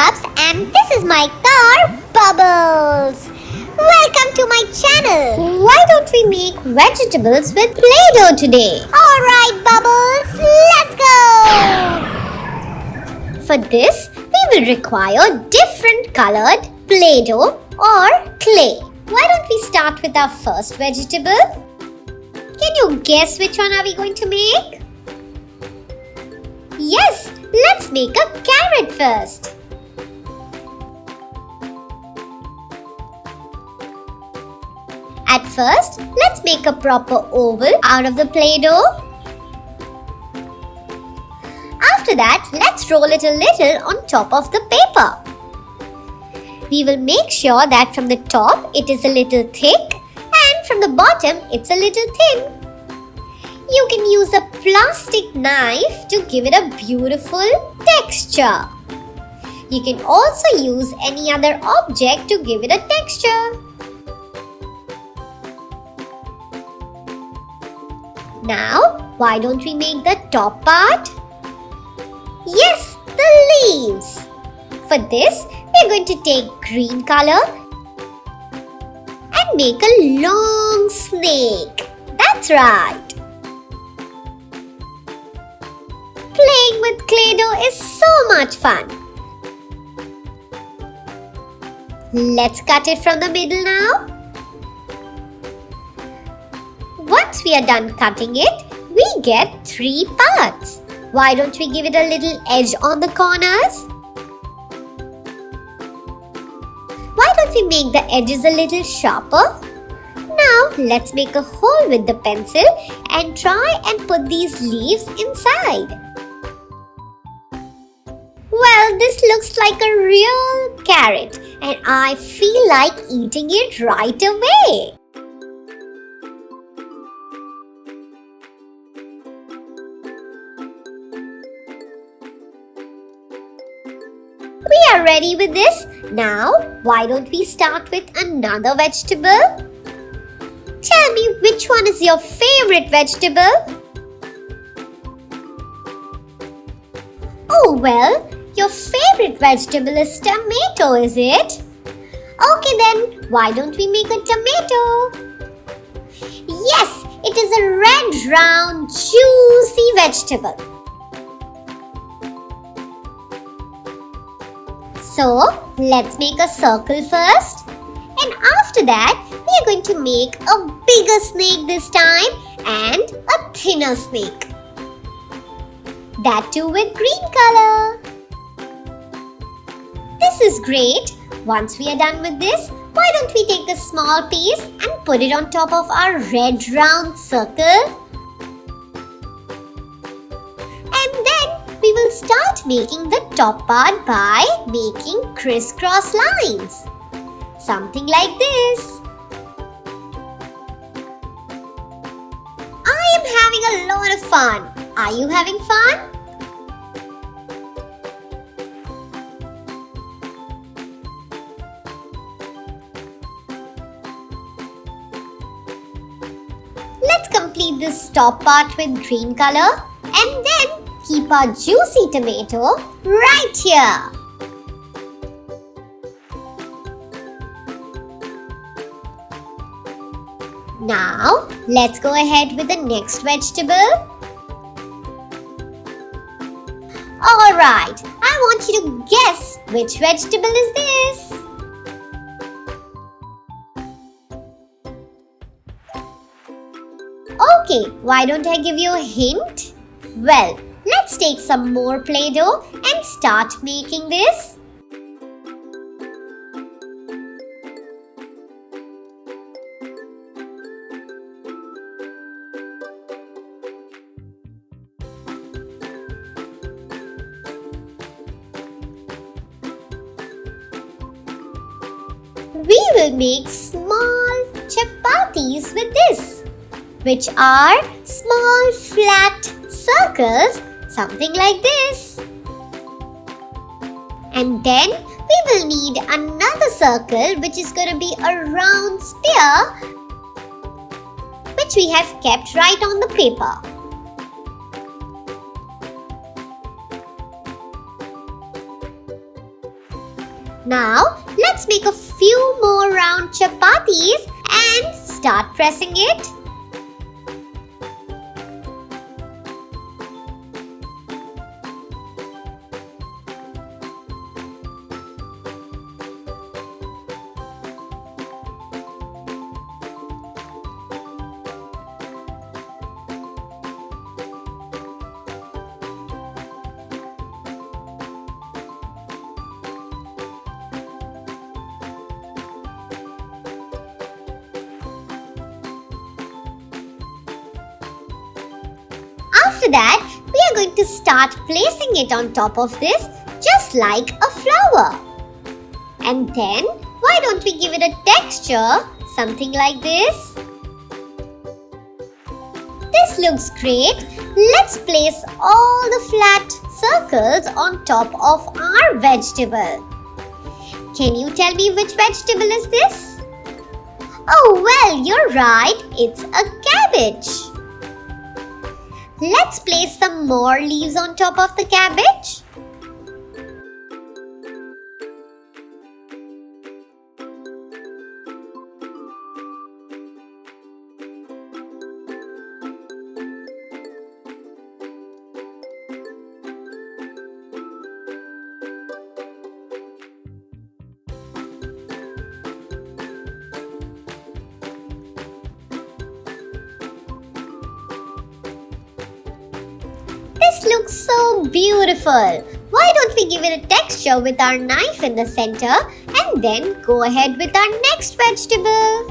Pups and this is my car Bubbles. Welcome to my channel. Why don't we make vegetables with play-doh today? Alright Bubbles, let's go! For this, we will require different colored play-doh or clay. Why don't we start with our first vegetable? Can you guess which one are we going to make? Yes, let's make a carrot first. At first, let's make a proper oval out of the play-doh. After that, let's roll it a little on top of the paper. We will make sure that from the top it is a little thick and from the bottom it's a little thin. You can use a plastic knife to give it a beautiful texture. You can also use any other object to give it a texture. Now, why don't we make the top part? Yes, the leaves. For this, we are going to take green color and make a long snake. That's right. Playing with Play-Doh is so much fun. Let's cut it from the middle now. Once we are done cutting it, we get 3 parts. Why don't we give it a little edge on the corners? Why don't we make the edges a little sharper? Now let's make a hole with the pencil and try and put these leaves inside. Well, this looks like a real carrot and I feel like eating it right away. We are ready with this. Now, why don't we start with another vegetable? Tell me which one is your favorite vegetable? Oh well, your favorite vegetable is tomato, is it? Okay then, why don't we make a tomato? Yes, it is a red, round, juicy vegetable. So, let's make a circle first. And after that, we are going to make a bigger snake this time and a thinner snake. That too with green color. This is great. Once we are done with this, why don't we take a small piece and put it on top of our red round circle? And then we will start making the top part by making crisscross lines. Something like this. I am having a lot of fun. Are you having fun? Let's complete this top part with green color and then keep our juicy tomato right here. Now, let's go ahead with the next vegetable. Alright, I want you to guess which vegetable is this. Okay, why don't I give you a hint? Well, let's take some more Play-Doh and start making this. We will make small chapatis with this, which are small flat circles, something like this. And then we will need another circle which is going to be a round sphere which we have kept right on the paper. Now, let's make a few more round chapatis and start pressing it. After that, we are going to start placing it on top of this just like a flower. And then, why don't we give it a texture, something like this? This looks great. Let's place all the flat circles on top of our vegetable. Can you tell me which vegetable is this? Oh well, you're right, it's a cabbage. Let's place some more leaves on top of the cabbage. This looks so beautiful. Why don't we give it a texture with our knife in the center and then go ahead with our next vegetable.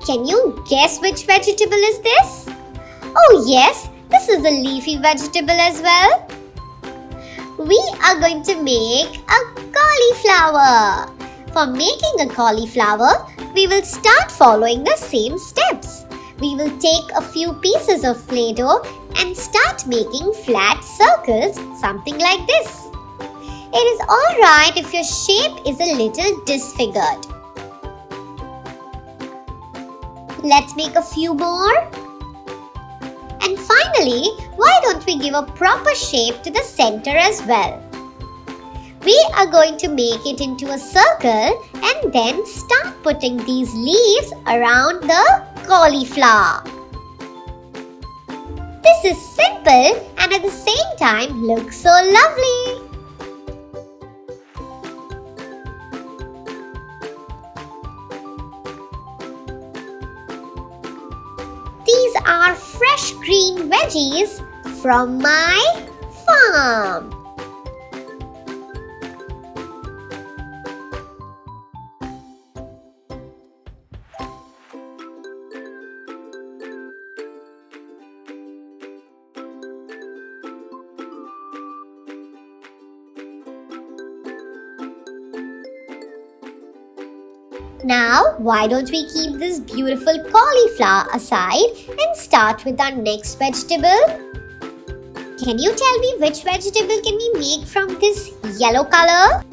Can you guess which vegetable is this? Oh yes, this is a leafy vegetable as well. We are going to make a cauliflower. For making a cauliflower, we will start following the same steps. We will take a few pieces of play-doh and start making flat circles, something like this. It is alright if your shape is a little disfigured. Let's make a few more. And finally, why don't we give a proper shape to the center as well? We are going to make it into a circle and then start putting these leaves around the cauliflower. This is simple and at the same time looks so lovely. These are fresh green veggies from my farm. Now, why don't we keep this beautiful cauliflower aside and start with our next vegetable? Can you tell me which vegetable can we make from this yellow color?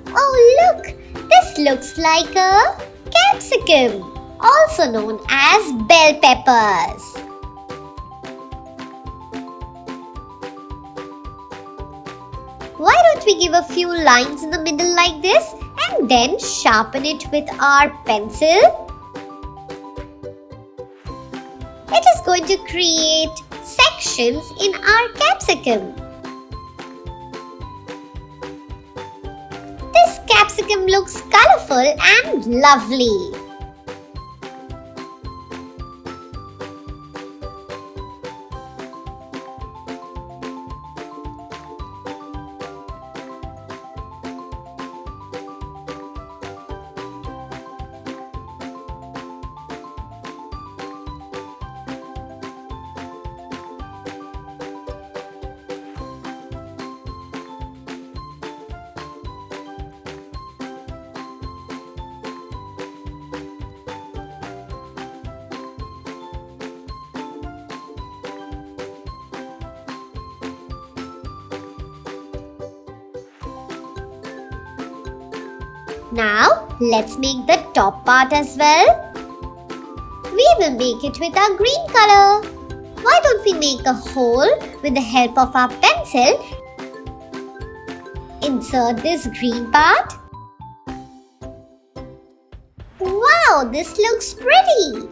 Oh look, this looks like a capsicum, also known as bell peppers. Why don't we give a few lines in the middle like this and then sharpen it with our pencil? It is going to create sections in our capsicum. This capsicum looks colorful and lovely. Now, let's make the top part as well. We will make it with our green color. Why don't we make a hole with the help of our pencil? Insert this green part. Wow, this looks pretty!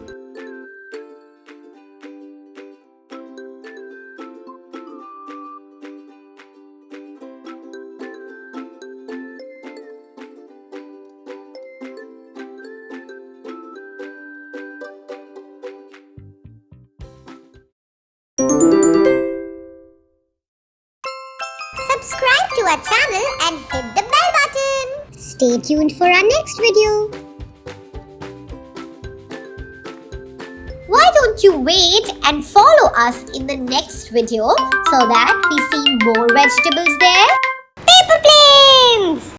Subscribe to our channel and hit the bell button. Stay tuned for our next video. Why don't you wait and follow us in the next video so that we see more vegetables there? Paper planes!